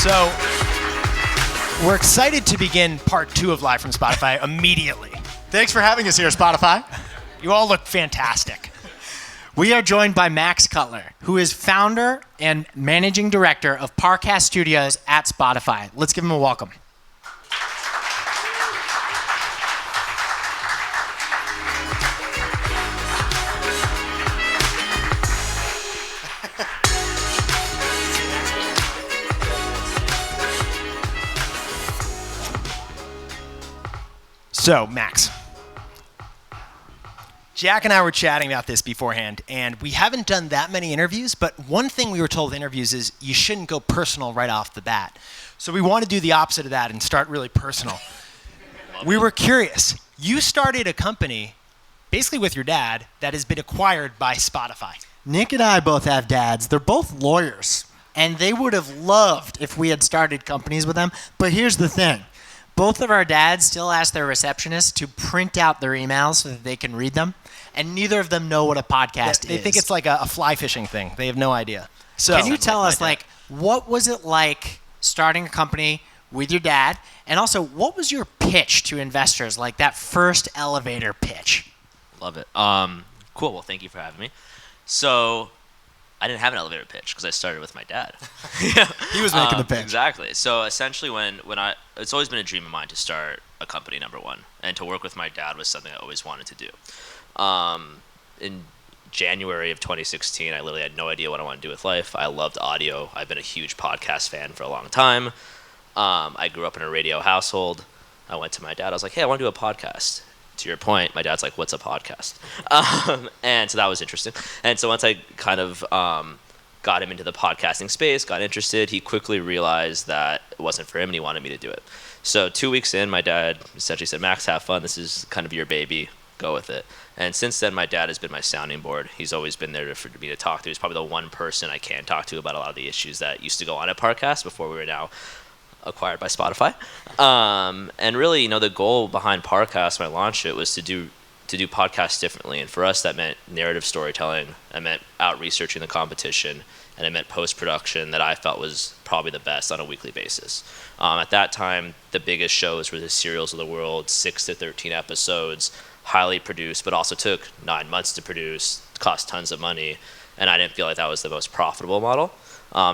So we're excited to begin part 2 of Live from Spotify immediately. Thanks for having us here, Spotify. You all look fantastic. We are joined by Max Cutler, who is founder and managing director of Parcast Studios at Spotify. Let's give him a welcome. So, Max, Jack and I were chatting about this beforehand, and we haven't done that many interviews, but one thing we were told in interviews is you shouldn't go personal right off the bat. So we want to do the opposite of that and start really personal. We were curious. You started a company, basically with your dad, that has been acquired by Spotify. Nick and I both have dads. They're both lawyers, and they would have loved if we had started companies with them. But here's the thing. Both of our dads still ask their receptionists to print out their emails so that they can read them, and neither of them know what a podcast is. They think it's like a fly fishing thing. They have no idea. So, can you tell us, what was it like starting a company with your dad? And also, what was your pitch to investors, like that first elevator pitch? Love it. Cool. Well, thank you for having me. So I didn't have an elevator pitch because I started with my dad. He was making the pitch. Exactly. So essentially it's always been a dream of mine to start a company, number one, and to work with my dad was something I always wanted to do. In January of 2016, I literally had no idea what I wanted to do with life. I loved audio. I've been a huge podcast fan for a long time. I grew up in a radio household. I went to my dad. I was like, hey, I want to do a podcast. To your point, my dad's like, what's a podcast? And so that was interesting. And so once I kind of got him into the podcasting space, got interested, he quickly realized that it wasn't for him and he wanted me to do it. So 2 weeks in, my dad essentially said, Max, have fun. This is kind of your baby. Go with it. And since then, my dad has been my sounding board. He's always been there for me to talk to. He's probably the one person I can talk to about a lot of the issues that used to go on at Parcast before we were now acquired by Spotify. And really, the goal behind Parcast when I launched it was to do podcasts differently. And for us, that meant narrative storytelling. It meant out researching the competition. And it meant post-production that I felt was probably the best on a weekly basis. At that time, the biggest shows were the Serials of the world, 6 to 13 episodes, highly produced, but also took 9 months to produce, cost tons of money. And I didn't feel like that was the most profitable model.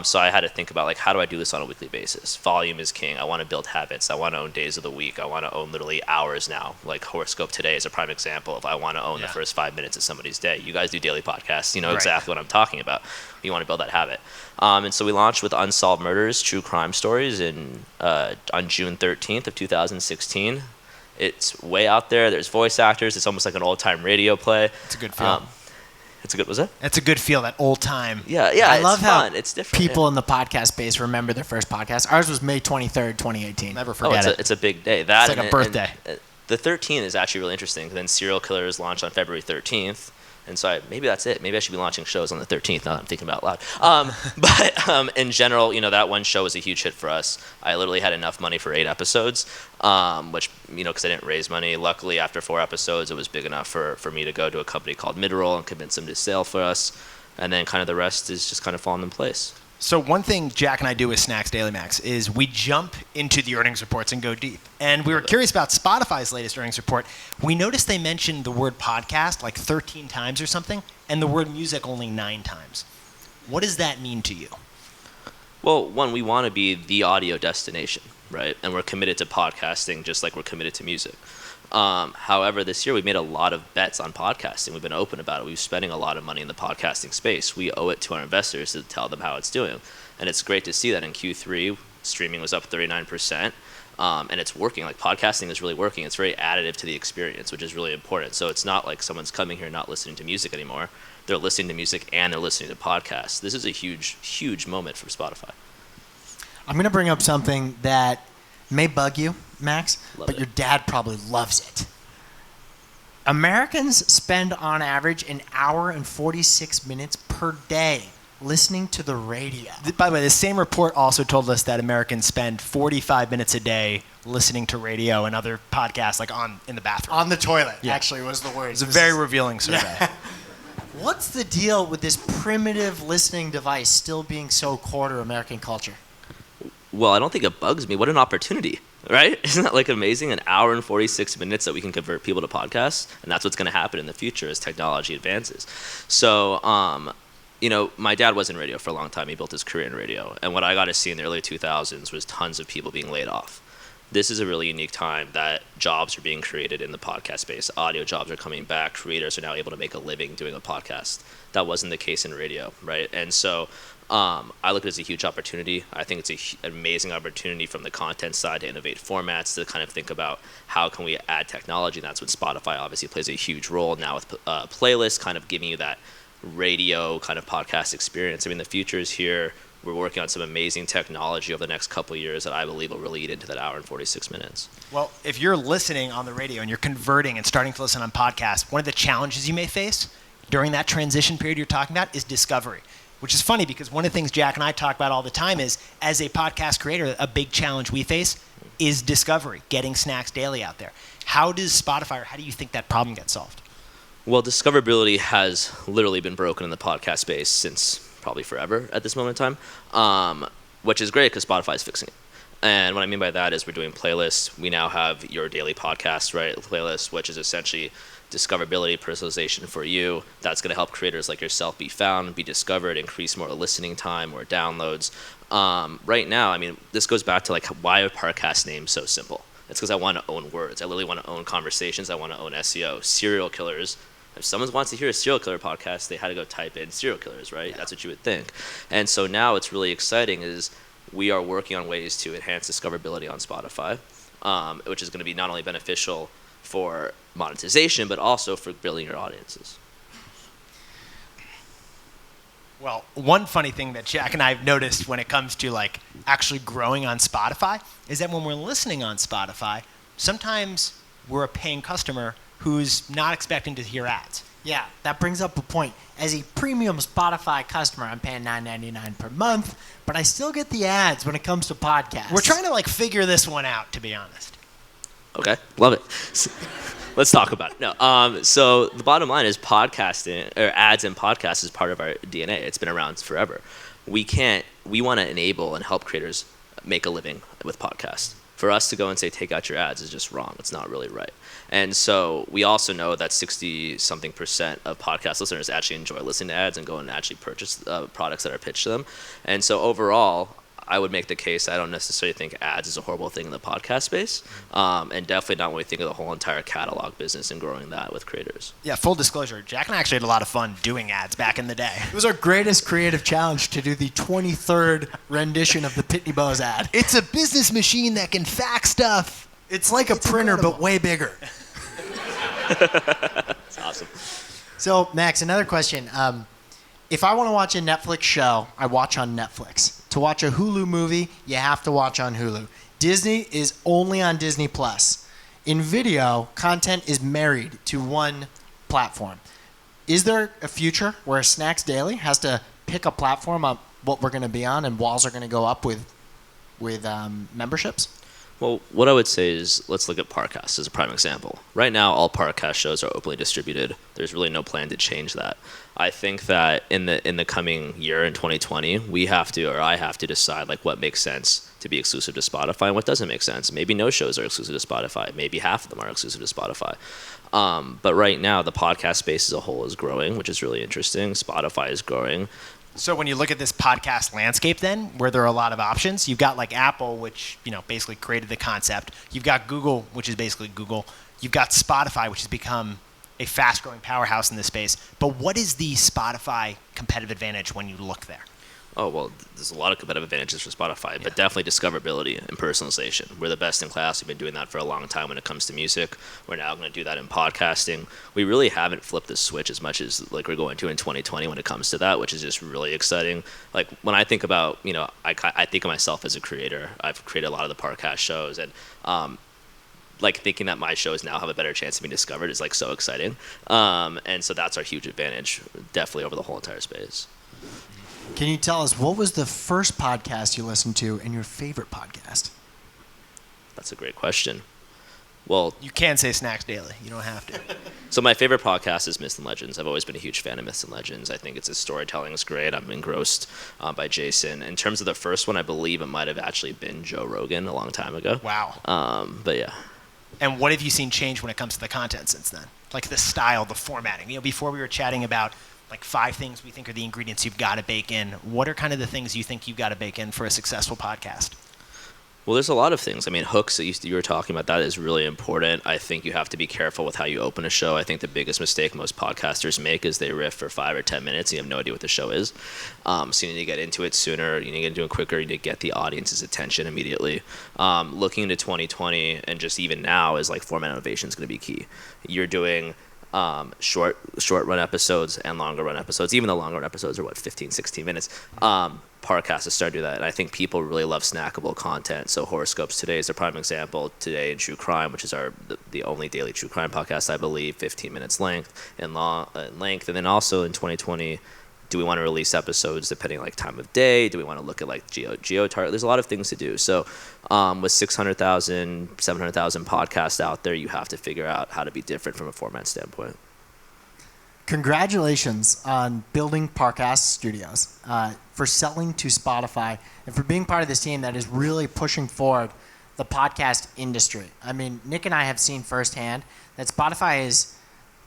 So I had to think about, how do I do this on a weekly basis? Volume is king. I want to build habits. I want to own days of the week. I want to own literally hours now. Like Horoscope Today is a prime example of I want to own the first 5 minutes of somebody's day. You guys do daily podcasts. You know exactly what I'm talking about. You want to build that habit. And so we launched with Unsolved Murders, True Crime Stories on June 13th of 2016. It's way out there. There's voice actors. It's almost like an old-time radio play. It's a good feel. Was it? It's a good feel, that old time. Yeah. I love how it's different. People in the podcast space remember their first podcast. Ours was May 23rd, 2018. Never forget it. It's a big day. It's like a birthday. And the 13th is actually really interesting. Then Serial Killers launched on February 13th. And so maybe that's it. Maybe I should be launching shows on the 13th now that I'm thinking about it out loud. But in general, that one show was a huge hit for us. I literally had enough money for 8 episodes, which, because I didn't raise money. Luckily, after 4 episodes, it was big enough for me to go to a company called Midroll and convince them to sell for us. And then kind of the rest is just kind of falling in place. So one thing Jack and I do with Snacks Daily Max is we jump into the earnings reports and go deep. And we were curious about Spotify's latest earnings report. We noticed they mentioned the word podcast like 13 times or something, and the word music only 9 times. What does that mean to you? Well, one, we want to be the audio destination, right? And we're committed to podcasting just like we're committed to music. However, this year we made a lot of bets on podcasting. We've been open about it. We're spending a lot of money in the podcasting space. We owe it to our investors to tell them how it's doing. And it's great to see that in Q3, streaming was up 39%. And it's working. Podcasting is really working. It's very additive to the experience, which is really important. So it's not like someone's coming here not listening to music anymore. They're listening to music and they're listening to podcasts. This is a huge, huge moment for Spotify. I'm going to bring up something that may bug you, Max, but it. your dad probably loves it. Americans spend on average an hour and 46 minutes per day listening to the radio. By the way, the same report also told us that Americans spend 45 minutes a day listening to radio and other podcasts in the bathroom. On the toilet, actually, was the word. It's a very revealing survey. Yeah. What's the deal with this primitive listening device still being so core to American culture? Well, I don't think it bugs me. What an opportunity, right? Isn't that like amazing? An hour and 46 minutes that we can convert people to podcasts, and that's what's going to happen in the future as technology advances. So, my dad was in radio for a long time. He built his career in radio, and what I got to see in the early 2000s was tons of people being laid off. This is a really unique time that jobs are being created in the podcast space. Audio jobs are coming back. Creators are now able to make a living doing a podcast. That wasn't the case in radio, right? And so I look at it as a huge opportunity. I think it's an amazing opportunity from the content side to innovate formats, to kind of think about how can we add technology. And that's what Spotify obviously plays a huge role now with playlists, kind of giving you that radio kind of podcast experience. I mean, the future is here. We're working on some amazing technology over the next couple of years that I believe will really lead into that hour and 46 minutes. Well, if you're listening on the radio and you're converting and starting to listen on podcasts, one of the challenges you may face during that transition period you're talking about is discovery, which is funny because one of the things Jack and I talk about all the time is, as a podcast creator, a big challenge we face is discovery, getting Snacks Daily out there. How does Spotify, or how do you think that problem gets solved? Well, discoverability has literally been broken in the podcast space since probably forever at this moment in time, which is great because Spotify is fixing it. And what I mean by that is we're doing playlists. We now have your daily podcast, right? Playlist, which is essentially discoverability, personalization for you. That's going to help creators like yourself be found, be discovered, increase more listening time, more downloads. Right now, I mean, this goes back to like why a Parcast name so simple. It's because I want to own words. I literally want to own conversations. I want to own SEO. Serial killers. If someone wants to hear a serial killer podcast, they had to go type in serial killers, right? Yeah. That's what you would think. And so now what's really exciting is we are working on ways to enhance discoverability on Spotify, which is going to be not only beneficial for monetization, but also for building your audiences. Well, one funny thing that Jack and I have noticed when it comes to like actually growing on Spotify is that when we're listening on Spotify, sometimes we're a paying customer who's not expecting to hear ads. Yeah, that brings up a point. As a premium Spotify customer, I'm paying $9.99 per month, but I still get the ads when it comes to podcasts. We're trying to like figure this one out, to be honest. Okay, love it. Let's talk about it. No, so the bottom line is podcasting, or ads and podcasts, is part of our DNA. It's been around forever. We want to enable and help creators make a living with podcasts. For us to go and say, take out your ads is just wrong. It's not really right. And so we also know that 60-something% of podcast listeners actually enjoy listening to ads and go and actually purchase products that are pitched to them. And so overall, I would make the case I don't necessarily think ads is a horrible thing in the podcast space, and definitely not when we think of the whole entire catalog business and growing that with creators. Yeah, full disclosure, Jack and I actually had a lot of fun doing ads back in the day. It was our greatest creative challenge to do the 23rd rendition of the Pitney Bowes ad. It's a business machine that can fax stuff. It's like a printer, but way bigger. That's awesome. So, Max, another question. If I want to watch a Netflix show, I watch on Netflix. To watch a Hulu movie, you have to watch on Hulu. Disney is only on Disney+. In video, content is married to one platform. Is there a future where Snacks Daily has to pick a platform on what we're going to be on and walls are going to go up with memberships? Well, what I would say is let's look at Parcast as a prime example. Right now, all Parcast shows are openly distributed. There's really no plan to change that. I think that in the coming year in 2020, I have to decide like what makes sense to be exclusive to Spotify and what doesn't make sense. Maybe no shows are exclusive to Spotify. Maybe half of them are exclusive to Spotify. But right now, the podcast space as a whole is growing, which is really interesting. Spotify is growing. So when you look at this podcast landscape then, where there are a lot of options, you've got like Apple, which, basically created the concept. You've got Google, which is basically Google. You've got Spotify, which has become a fast-growing powerhouse in this space. But what is the Spotify competitive advantage when you look there? Oh, well, there's a lot of competitive advantages for Spotify, but definitely discoverability and personalization. We're the best in class. We've been doing that for a long time when it comes to music. We're now going to do that in podcasting. We really haven't flipped the switch as much as like we're going to in 2020 when it comes to that, which is just really exciting. Like when I think about, I think of myself as a creator. I've created a lot of the Parcast shows, and like thinking that my shows now have a better chance of being discovered is like so exciting. And so that's our huge advantage, definitely over the whole entire space. Can you tell us what was the first podcast you listened to and your favorite podcast? That's a great question. Well, You can say Snacks Daily. You don't have to. so my favorite podcast is Myths and Legends. I've always been a huge fan of Myths and Legends. I think its storytelling is great. I'm engrossed by Jason. In terms of the first one, I believe it might have actually been Joe Rogan a long time ago. Wow. But yeah. And what have you seen change when it comes to the content since then? Like the style, the formatting. Before we were chatting about like 5 things we think are the ingredients you've got to bake in. What are kind of the things you think you've got to bake in for a successful podcast? Well, there's a lot of things. I mean, hooks that you were talking about, that is really important. I think you have to be careful with how you open a show. I think the biggest mistake most podcasters make is they riff for 5 or 10 minutes and you have no idea what the show is. So you need to get into it sooner. You need to get into it quicker. You need to get the audience's attention immediately. Looking into 2020 and just even now is like format innovation is going to be key. You're doing short run episodes and longer run episodes. Even the longer run episodes are 15, 16 minutes. Parcast has started to do that, and I think people really love snackable content. So Horoscopes Today is a prime example. Today in True Crime, which is the only daily true crime podcast, I believe, 15 minutes length. And then also in 2020, do we want to release episodes depending like time of day? Do we want to look at like geo target? There's a lot of things to do. So with 600,000, 700,000 podcasts out there, you have to figure out how to be different from a format standpoint. Congratulations on building Parcast Studios, for selling to Spotify, and for being part of this team that is really pushing forward the podcast industry. I mean, Nick and I have seen firsthand that Spotify is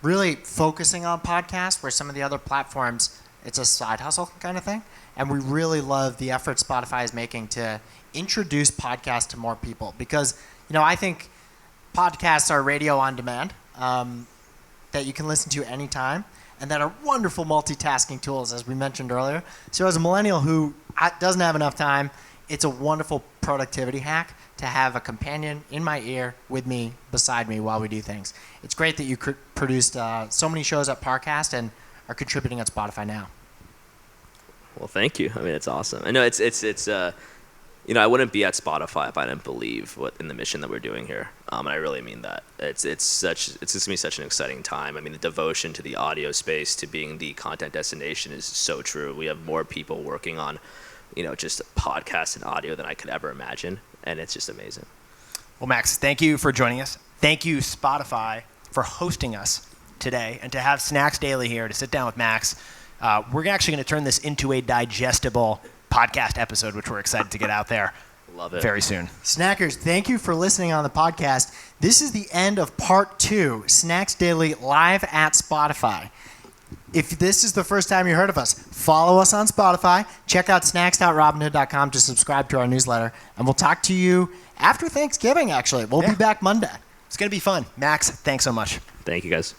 really focusing on podcasts, where some of the other platforms, it's a side hustle kind of thing. And we really love the effort Spotify is making to introduce podcasts to more people, because, I think podcasts are radio on demand, that you can listen to anytime, and that are wonderful multitasking tools, as we mentioned earlier. So as a millennial who doesn't have enough time, it's a wonderful productivity hack to have a companion in my ear with me, beside me while we do things. It's great that you produced so many shows at Parcast and are contributing at Spotify now. Well, thank you. I mean, it's awesome. I know it's I wouldn't be at Spotify if I didn't believe in the mission that we're doing here. And I really mean that. It's just going to be such an exciting time. I mean, the devotion to the audio space, to being the content destination is so true. We have more people working on, just podcasts and audio than I could ever imagine. And it's just amazing. Well, Max, thank you for joining us. Thank you, Spotify, for hosting us today. And to have Snacks Daily here to sit down with Max, we're actually going to turn this into a digestible podcast episode, which we're excited to get out there. Love it. Very soon. Snackers, thank you for listening on the podcast. This is the end of part 2, Snacks Daily live at Spotify. If this is the first time you heard of us, follow us on Spotify. Check out snacks.robinhood.com to subscribe to our newsletter. And we'll talk to you after Thanksgiving, actually. We'll be back Monday. It's going to be fun. Max, thanks so much. Thank you, guys.